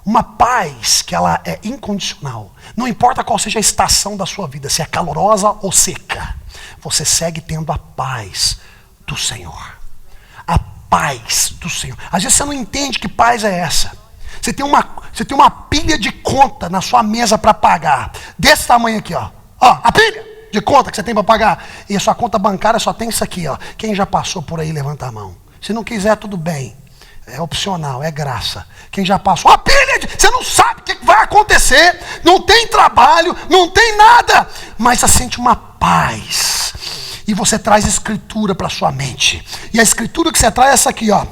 Uma paz que ela é incondicional. Não importa qual seja a estação da sua vida, se é calorosa ou seca, você segue tendo a paz do Senhor. A paz do Senhor. Às vezes você não entende que paz é essa. Você tem uma pilha de conta na sua mesa para pagar. Desse tamanho aqui, ó. Ó, a pilha de conta que você tem para pagar. E a sua conta bancária só tem isso aqui, ó. Quem já passou por aí, levanta a mão. Se não quiser, tudo bem. É opcional, é graça. Quem já passou, a pilha de... Você não sabe o que vai acontecer. Não tem trabalho, não tem nada. Mas você sente uma paz. E você traz escritura para sua mente. E a escritura que você traz é essa aqui, ó.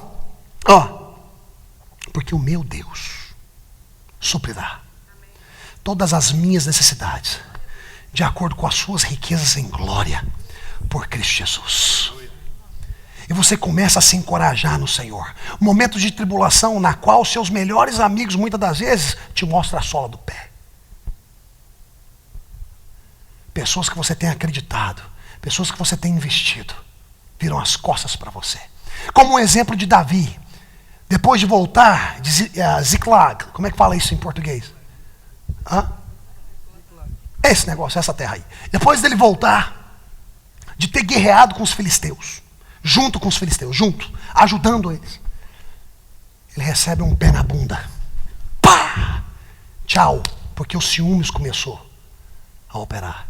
Ó. Porque o meu Deus suprirá todas as minhas necessidades, de acordo com as suas riquezas em glória, por Cristo Jesus. E você começa a se encorajar no Senhor. Momentos de tribulação na qual seus melhores amigos, muitas das vezes, te mostram a sola do pé. Pessoas que você tem acreditado, pessoas que você tem investido, viram as costas para você. Como um exemplo de Davi. Depois de voltar de Ziklag, como é que fala isso em português? Hã? Esse negócio, essa terra aí. Depois dele voltar, de ter guerreado com os filisteus, junto com os filisteus, ajudando eles, ele recebe um pé na bunda. Pá! Tchau, porque o ciúmes começou a operar.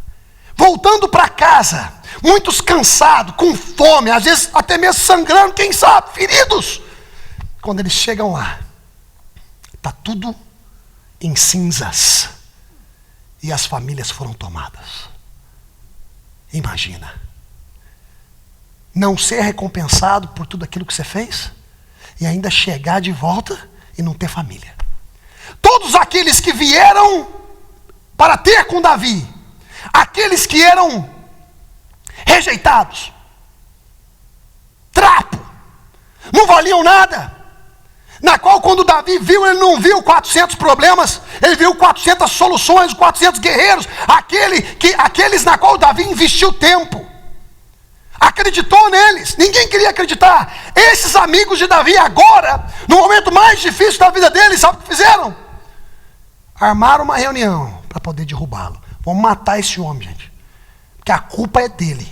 Voltando para casa, muitos cansados, com fome, às vezes até mesmo sangrando, quem sabe, feridos. Quando eles chegam lá, está tudo em cinzas. E as famílias foram tomadas. Imagina. Não ser recompensado por tudo aquilo que você fez. E ainda chegar de volta e não ter família. Todos aqueles que vieram para ter com Davi. Aqueles que eram rejeitados. trapo, não valiam nada. Na qual, quando Davi viu, ele não viu 400 problemas, ele viu 400 soluções, 400 guerreiros, aqueles na qual Davi investiu tempo, acreditou neles. Ninguém queria acreditar. Esses amigos de Davi agora, no momento mais difícil da vida deles, sabe o que fizeram? Armaram uma reunião para poder derrubá-lo. Vamos matar esse homem, gente, porque a culpa é dele,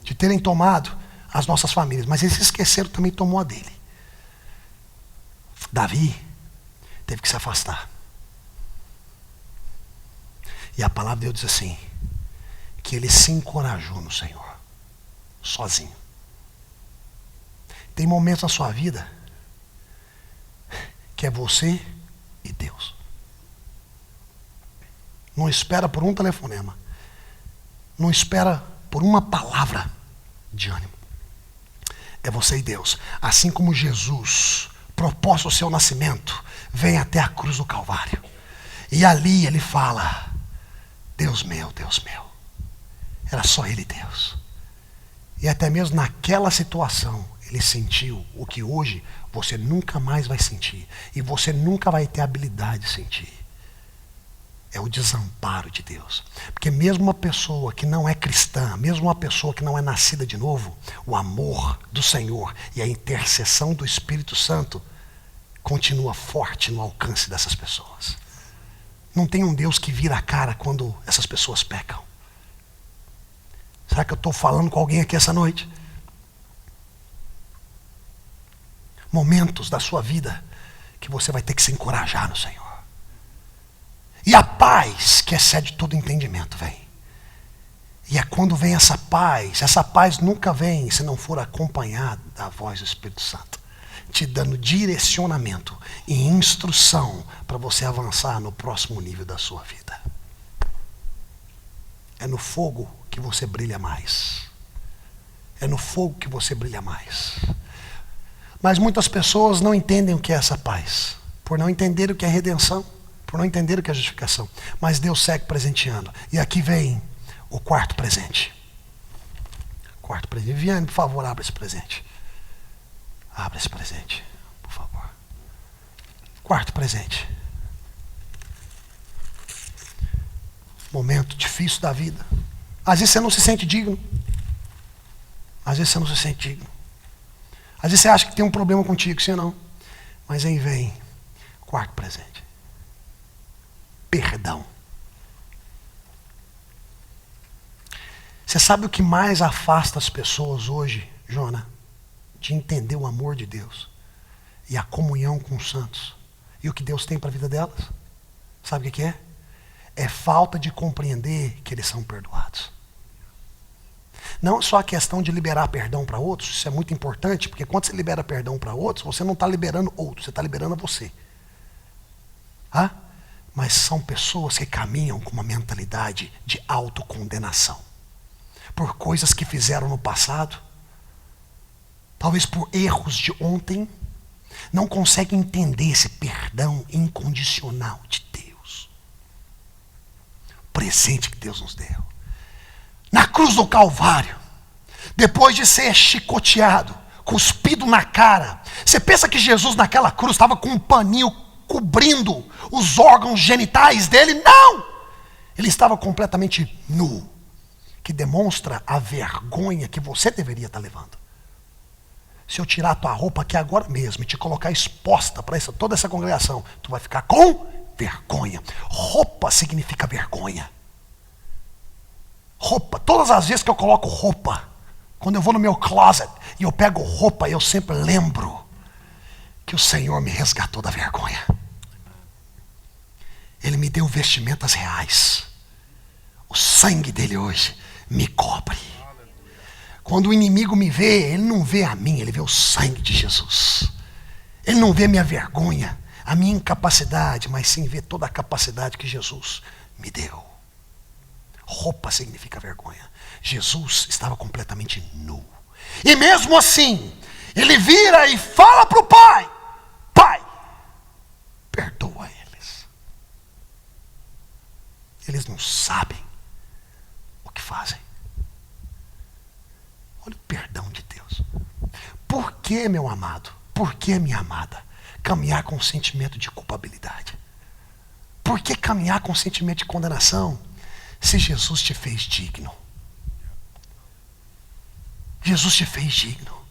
de terem tomado as nossas famílias, mas eles esqueceram, também tomou a dele. Davi teve que se afastar. E a palavra de Deus diz assim, que ele se encorajou no Senhor, sozinho. Tem momentos na sua vida que é você e Deus. Não espera por um telefonema, não espera por uma palavra de ânimo. É você e Deus. Assim como Jesus propôs o seu nascimento, vem até a cruz do Calvário. E ali ele fala, Deus meu, Deus meu. Era só ele, Deus. E até mesmo naquela situação, ele sentiu o que hoje você nunca mais vai sentir. E você nunca vai ter a habilidade de sentir. É o desamparo de Deus. Porque mesmo uma pessoa que não é cristã, mesmo uma pessoa que não é nascida de novo, o amor do Senhor e a intercessão do Espírito Santo continua forte no alcance dessas pessoas. Não tem um Deus que vira a cara quando essas pessoas pecam. Será que eu estou falando com alguém aqui essa noite? Momentos da sua vida que você vai ter que se encorajar no Senhor. E a paz que excede todo entendimento vem. E é quando vem essa paz nunca vem se não for acompanhada da voz do Espírito Santo, te dando direcionamento e instrução para você avançar no próximo nível da sua vida. É no fogo que você brilha mais. É no fogo que você brilha mais. Mas muitas pessoas não entendem o que é essa paz, por não entender o que é redenção, por não entender o que é justificação. Mas Deus segue presenteando. E aqui vem o quarto presente. Quarto presente. Viviane, por favor, abra esse presente. Abra esse presente, por favor. Quarto presente. Momento difícil da vida. Às vezes você não se sente digno. Às vezes você não se sente digno. Às vezes você acha que tem um problema contigo, sim ou não? Mas aí vem quarto presente. Perdão. Você sabe o que mais afasta as pessoas hoje, Jona? De entender o amor de Deus e a comunhão com os santos e o que Deus tem para a vida delas? Sabe o que é? É falta de compreender que eles são perdoados. Não só a questão de liberar perdão para outros, isso é muito importante, porque quando você libera perdão para outros, você não está liberando outros, você está liberando a você. Mas são pessoas que caminham com uma mentalidade de autocondenação. Por coisas que fizeram no passado, talvez por erros de ontem, não conseguem entender esse perdão incondicional de Deus. O presente que Deus nos deu. Na cruz do Calvário, depois de ser chicoteado, cuspido na cara, você pensa que Jesus naquela cruz estava com um paninho cobrindo os órgãos genitais dele? Não! Ele estava completamente nu, que demonstra a vergonha que você deveria estar levando. Se eu tirar a tua roupa aqui agora mesmo e te colocar exposta para toda essa congregação, tu vai ficar com vergonha. Roupa significa vergonha. Roupa, todas as vezes que eu coloco roupa, quando eu vou no meu closet e eu pego roupa, eu sempre lembro que o Senhor me resgatou da vergonha. Ele me deu vestimentas reais. O sangue dele hoje me cobre. Quando o inimigo me vê, ele não vê a mim, ele vê o sangue de Jesus. Ele não vê a minha vergonha, a minha incapacidade, mas sim vê toda a capacidade que Jesus me deu. Roupa significa vergonha. Jesus estava completamente nu. E mesmo assim, ele vira e fala para o Pai: Pai, perdoa eles. Eles não sabem o que fazem. Olha o perdão de Deus. que, meu amado? Por que, minha amada? Caminhar com sentimento de culpabilidade. Por que caminhar com sentimento de condenação se Jesus te fez digno? Jesus te fez digno.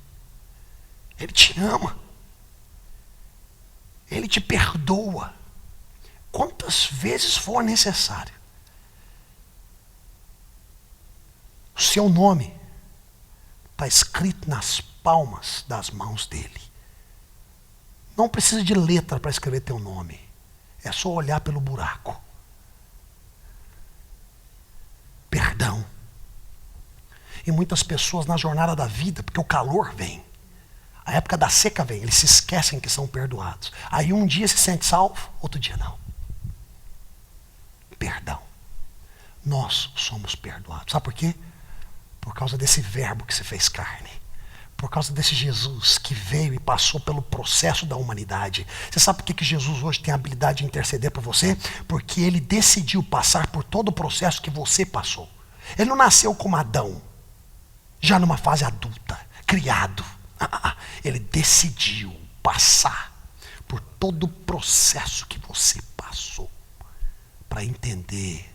Ele te ama. Ele te perdoa. Quantas vezes for necessário. O seu nome está escrito nas palmas das mãos dele. Não precisa de letra para escrever teu nome. É só olhar pelo buraco. Perdão. E muitas pessoas na jornada da vida, porque o calor vem, a época da seca vem, eles se esquecem que são perdoados. Aí um dia se sente salvo, outro dia não. Perdão. Nós somos perdoados. Sabe por quê? Por causa desse verbo que se fez carne. Por causa desse Jesus que veio e passou pelo processo da humanidade. Você sabe por que Jesus hoje tem a habilidade de interceder por você? Porque ele decidiu passar por todo o processo que você passou. Ele não nasceu como Adão, já numa fase adulta, criado. Ele decidiu passar por todo o processo que você passou, para entender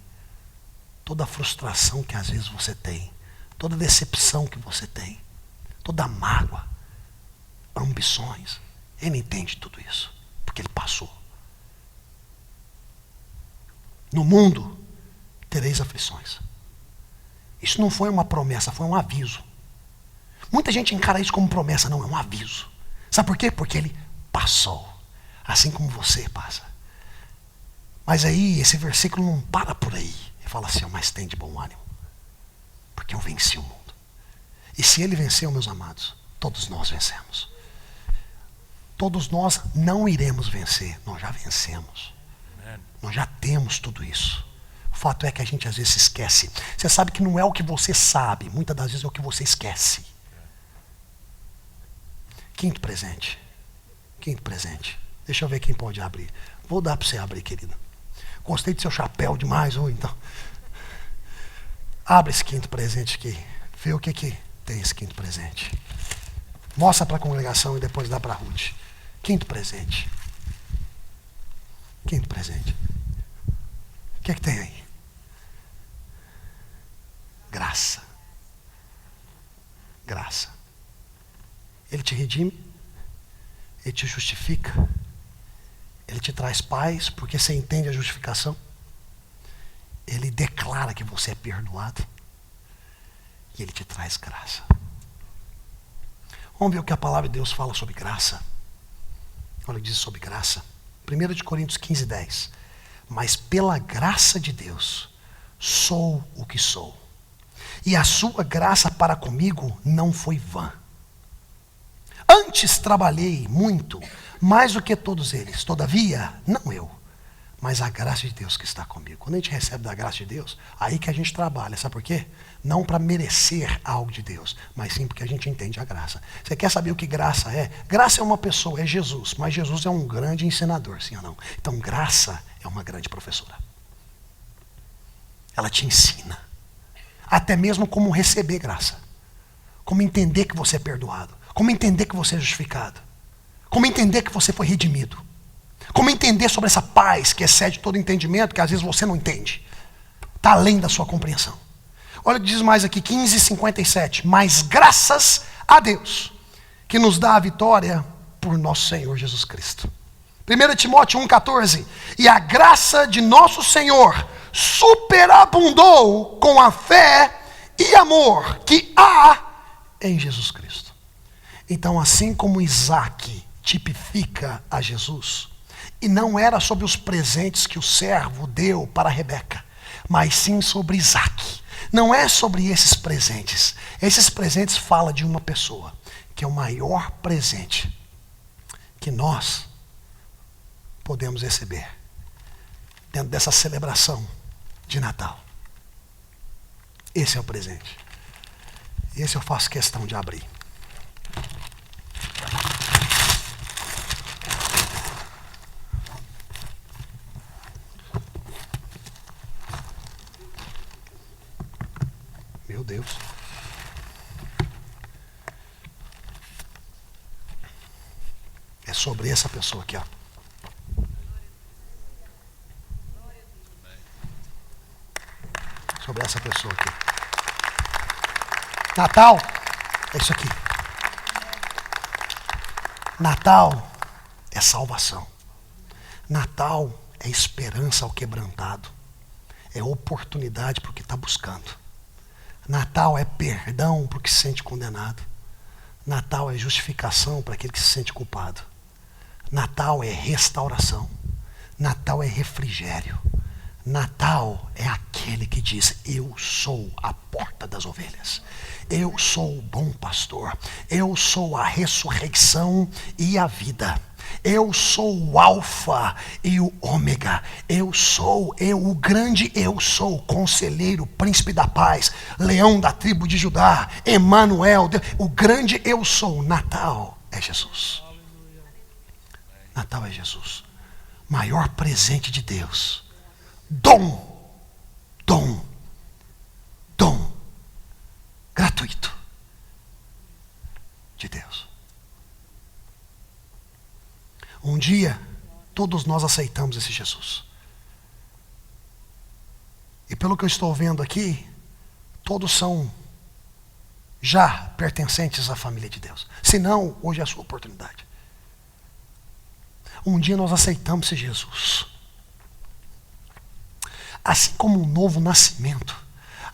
toda a frustração que às vezes você tem, toda a decepção que você tem, toda a mágoa, ambições. Ele entende tudo isso, porque ele passou. No mundo tereis aflições. Isso não foi uma promessa, foi um aviso. Muita gente encara isso como promessa, não, é um aviso. Sabe por quê? Porque ele passou, assim como você passa. Mas aí, esse versículo não para por aí. Ele fala assim, mas tem de bom ânimo, porque eu venci o mundo. E se ele venceu, meus amados, todos nós vencemos. Todos nós não iremos vencer, nós já vencemos. Nós já temos tudo isso. O fato é que a gente às vezes se esquece. Você sabe que não é o que você sabe, muitas das vezes é o que você esquece. Quinto presente. Quinto presente. Deixa eu ver quem pode abrir. Vou dar para você abrir, querida. Gostei do seu chapéu demais, ou então. Abre esse quinto presente aqui. Vê o que tem esse quinto presente. Mostra para a congregação e depois dá para a Ruth. Quinto presente. Quinto presente. O que tem aí? Graça. Graça. Ele te redime. Ele te justifica. Ele te traz paz, porque você entende a justificação. Ele declara que você é perdoado. E ele te traz graça. Vamos ver o que a palavra de Deus fala sobre graça. Olha o que diz sobre graça. 1 Coríntios 15:10. Mas pela graça de Deus, sou o que sou. E a sua graça para comigo não foi vã. Antes trabalhei muito, mais do que todos eles. Todavia, não eu, mas a graça de Deus que está comigo. Quando a gente recebe da graça de Deus, aí que a gente trabalha. Sabe por quê? Não para merecer algo de Deus, mas sim porque a gente entende a graça. Você quer saber o que graça é? Graça é uma pessoa, é Jesus. Mas Jesus é um grande ensinador, sim ou não? Então graça é uma grande professora. Ela te ensina. Até mesmo como receber graça. Como entender que você é perdoado. Como entender que você é justificado. Como entender que você foi redimido. Como entender sobre essa paz que excede todo entendimento, que às vezes você não entende. Está além da sua compreensão. Olha o que diz mais aqui, 15:57. Mas graças a Deus, que nos dá a vitória por nosso Senhor Jesus Cristo. 1 Timóteo 1:14. E a graça de nosso Senhor superabundou com a fé e amor que há em Jesus Cristo. Então, assim como Isaac tipifica a Jesus, e não era sobre os presentes que o servo deu para Rebeca, mas sim sobre Isaac. Não é sobre esses presentes. Esses presentes falam de uma pessoa, que é o maior presente que nós podemos receber dentro dessa celebração de Natal. Esse é o presente. Esse eu faço questão de abrir. Meu Deus. sobre essa pessoa aqui, ó. Sobre essa pessoa aqui. Natal é isso aqui. Natal é salvação. Natal é esperança ao quebrantado. É oportunidade para o que está buscando. Natal é perdão para o que se sente condenado. Natal é justificação para aquele que se sente culpado. Natal é restauração. Natal é refrigério. Natal é aquele que diz: eu sou a porta das ovelhas. Eu sou o bom pastor. Eu sou a ressurreição e a vida. Eu sou o alfa e o ômega. Eu sou, o grande eu sou, conselheiro, príncipe da paz, leão da tribo de Judá, Emanuel, o grande eu sou. Natal é Jesus. Natal é Jesus. Maior presente de Deus. Dom gratuito de Deus. Um dia, todos nós aceitamos esse Jesus. E pelo que eu estou vendo aqui, todos são já pertencentes à família de Deus. Se não, hoje é a sua oportunidade. Um dia nós aceitamos esse Jesus. Assim como um novo nascimento,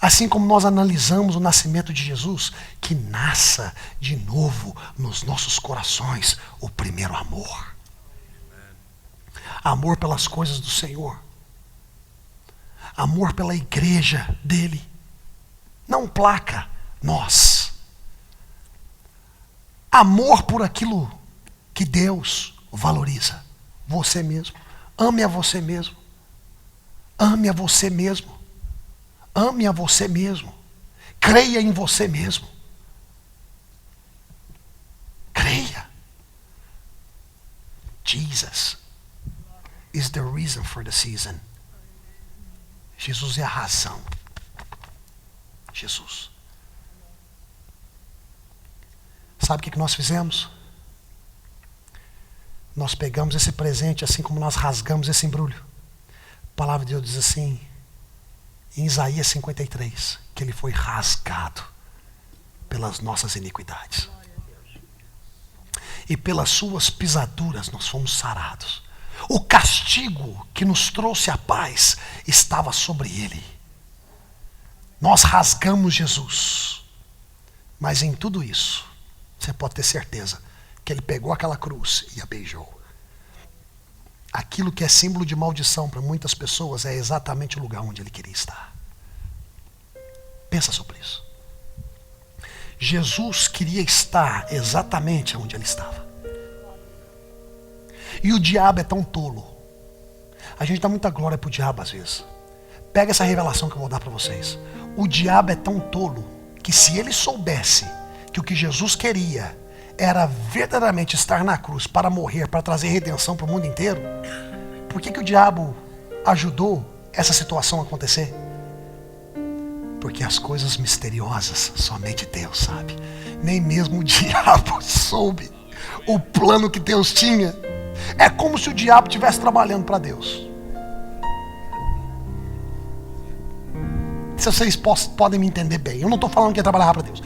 assim como nós analisamos o nascimento de Jesus, que nasça de novo nos nossos corações o primeiro amor. Amor pelas coisas do Senhor. Amor pela igreja dele. Não placa, nós. Amor por aquilo que Deus valoriza. Você mesmo. Ame a você mesmo. Ame a você mesmo. Ame a você mesmo. Creia em você mesmo. Creia. Jesus is the reason for the season. Jesus é a razão. Jesus. Sabe o que nós fizemos? Nós pegamos esse presente assim como nós rasgamos esse embrulho. A palavra de Deus diz assim, em Isaías 53, que ele foi rasgado pelas nossas iniquidades. E pelas suas pisaduras nós fomos sarados. O castigo que nos trouxe a paz estava sobre ele. Nós rasgamos Jesus. Mas em tudo isso, você pode ter certeza que ele pegou aquela cruz e a beijou. Aquilo que é símbolo de maldição para muitas pessoas é exatamente o lugar onde ele queria estar. Pensa sobre isso. Jesus queria estar exatamente onde ele estava. E o diabo é tão tolo. A gente dá muita glória para o diabo às vezes. Pega essa revelação que eu vou dar para vocês. O diabo é tão tolo que se ele soubesse que o que Jesus queria era verdadeiramente estar na cruz para morrer, para trazer redenção para o mundo inteiro, por que o diabo ajudou essa situação a acontecer? Porque as coisas misteriosas somente Deus sabe. Nem mesmo o diabo soube o plano que Deus tinha. É como se o diabo estivesse trabalhando para Deus. Se vocês podem me entender bem, eu não estou falando que é trabalhar para Deus,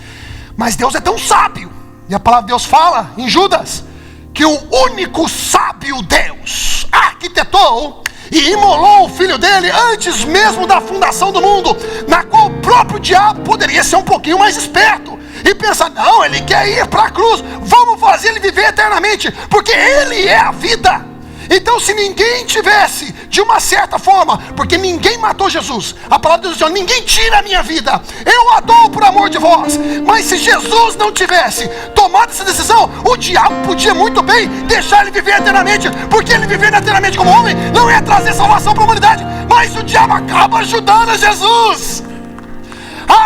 mas Deus é tão sábio, e a palavra de Deus fala em Judas, que o único sábio Deus arquitetou e imolou o filho dele antes mesmo da fundação do mundo, na qual o próprio diabo poderia ser um pouquinho mais esperto e pensar, não, ele quer ir para a cruz, vamos fazer ele viver eternamente, porque ele é a vida. Então se ninguém tivesse, de uma certa forma, porque ninguém matou Jesus, a palavra diz assim, ninguém tira a minha vida, eu a dou por amor de vós. Mas se Jesus não tivesse tomado essa decisão, o diabo podia muito bem deixar ele viver eternamente, porque ele viver eternamente como homem não ia trazer salvação para a humanidade. Mas o diabo acaba ajudando a Jesus.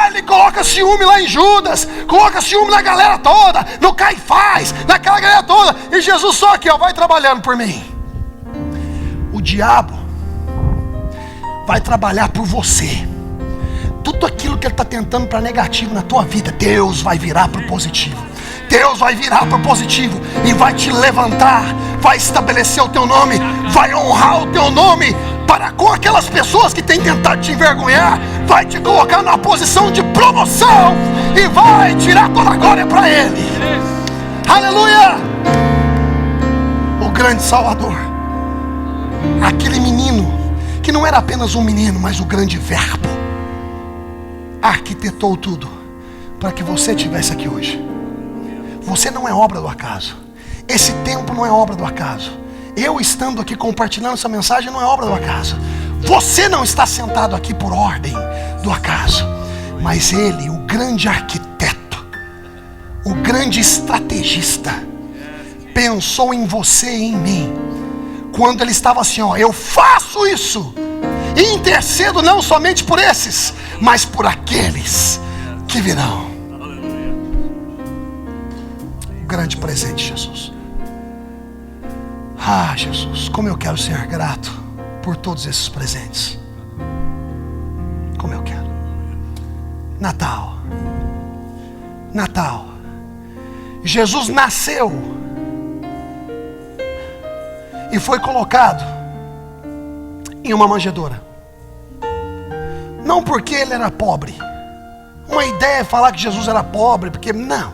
Ele coloca ciúme lá em Judas, coloca ciúme na galera toda, no Caifás, naquela galera toda, e Jesus só aqui, vai trabalhando por mim. O diabo vai trabalhar por você. Tudo aquilo que ele está tentando para negativo na tua vida, Deus vai virar para o positivo. Deus vai virar para o positivo e vai te levantar, vai estabelecer o teu nome, vai honrar o teu nome para com aquelas pessoas que têm tentado te envergonhar, vai te colocar numa posição de promoção e vai tirar toda a glória para Ele. Aleluia! O grande Salvador, aquele menino que não era apenas um menino, mas o grande Verbo, arquitetou tudo para que você estivesse aqui hoje. Você não é obra do acaso. Esse tempo não é obra do acaso. Eu estando aqui compartilhando essa mensagem não é obra do acaso. Você não está sentado aqui por ordem do acaso, mas Ele, o grande arquiteto, o grande estrategista, pensou em você e em mim, quando Ele estava assim, ó, eu faço isso e intercedo não somente por esses, mas por aqueles que virão. Grande presente, Jesus. Ah, Jesus, como eu quero ser grato por todos esses presentes. Como eu quero. Natal. Natal. Jesus nasceu e foi colocado em uma manjedoura. Não porque ele era pobre. Uma ideia é falar que Jesus era pobre, porque não.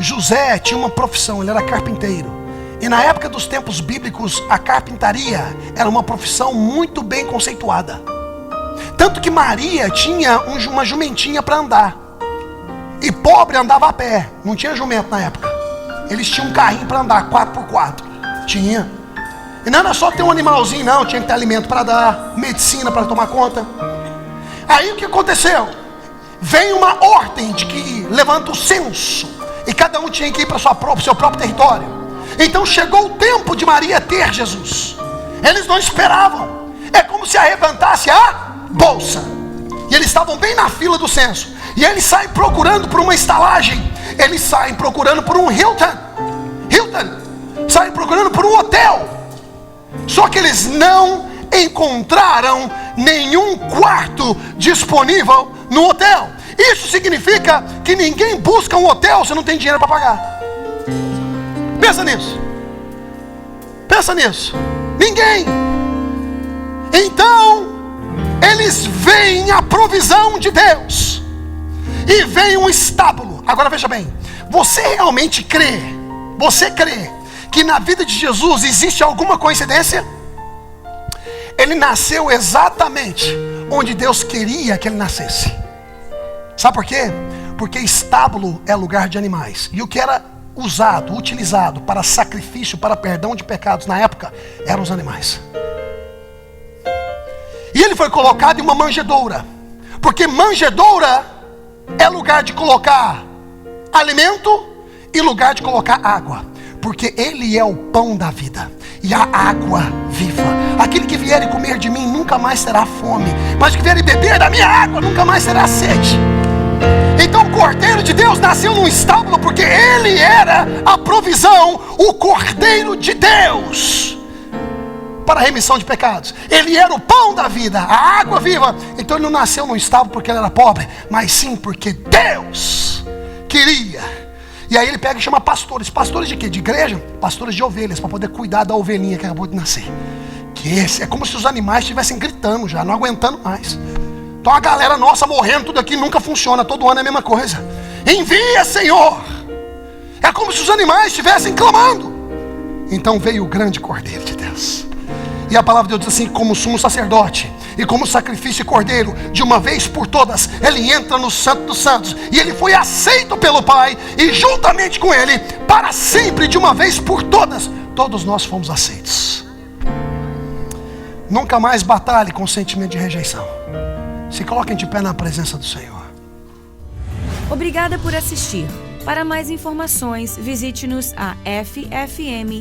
José tinha uma profissão, ele era carpinteiro. E na época dos tempos bíblicos, a carpintaria era uma profissão muito bem conceituada. Tanto que Maria tinha uma jumentinha para andar. E pobre andava a pé, não tinha jumento na época. Eles tinham um carrinho para andar, 4x4. Tinha. E não era só ter um animalzinho, não, tinha que ter alimento para dar, medicina para tomar conta. Aí o que aconteceu? Vem uma ordem de que levanta o censo. E cada um tinha que ir para o seu próprio território. Então chegou o tempo de Maria ter Jesus. Eles não esperavam. É como se arrebentasse a bolsa. E eles estavam bem na fila do censo. E eles saem procurando por uma estalagem. Eles saem procurando por um Hilton. Saem procurando por um hotel. Só que eles não encontraram nenhum quarto disponível no hotel. Isso significa que ninguém busca um hotel se não tem dinheiro para pagar. Pensa nisso. Pensa nisso. Ninguém. Então, eles veem a provisão de Deus. E vem um estábulo. Agora veja bem. Você realmente crê? Você crê que na vida de Jesus existe alguma coincidência? Ele nasceu exatamente onde Deus queria que ele nascesse. Sabe por quê? Porque estábulo é lugar de animais. E o que era utilizado para sacrifício, para perdão de pecados na época, eram os animais. E ele foi colocado em uma manjedoura. Porque manjedoura é lugar de colocar alimento e lugar de colocar água. Porque Ele é o pão da vida e a água viva. Aquele que vier e comer de mim nunca mais terá fome, mas o que vier e beber da minha água nunca mais terá sede. Então o Cordeiro de Deus nasceu num estábulo porque Ele era a provisão, o Cordeiro de Deus para a remissão de pecados. Ele era o pão da vida, a água viva. Então ele não nasceu num estábulo porque ele era pobre, mas sim porque Deus queria. E aí ele pega e chama pastores. Pastores de quê? De igreja? Pastores de ovelhas, para poder cuidar da ovelhinha que acabou de nascer. Que esse é como se os animais estivessem gritando já, não aguentando mais. Então a galera nossa morrendo, tudo aqui nunca funciona, todo ano é a mesma coisa. Envia, Senhor. É como se os animais estivessem clamando. Então veio o grande Cordeiro de Deus. E a palavra de Deus diz assim: como sumo sacerdote e como sacrifício e cordeiro, de uma vez por todas, ele entra no Santo dos Santos. E ele foi aceito pelo Pai, e juntamente com ele, para sempre, de uma vez por todas, todos nós fomos aceitos. Nunca mais batalhe com o sentimento de rejeição. Se coloquem de pé na presença do Senhor. Obrigada por assistir. Para mais informações, visite-nos a ffmwoc.org.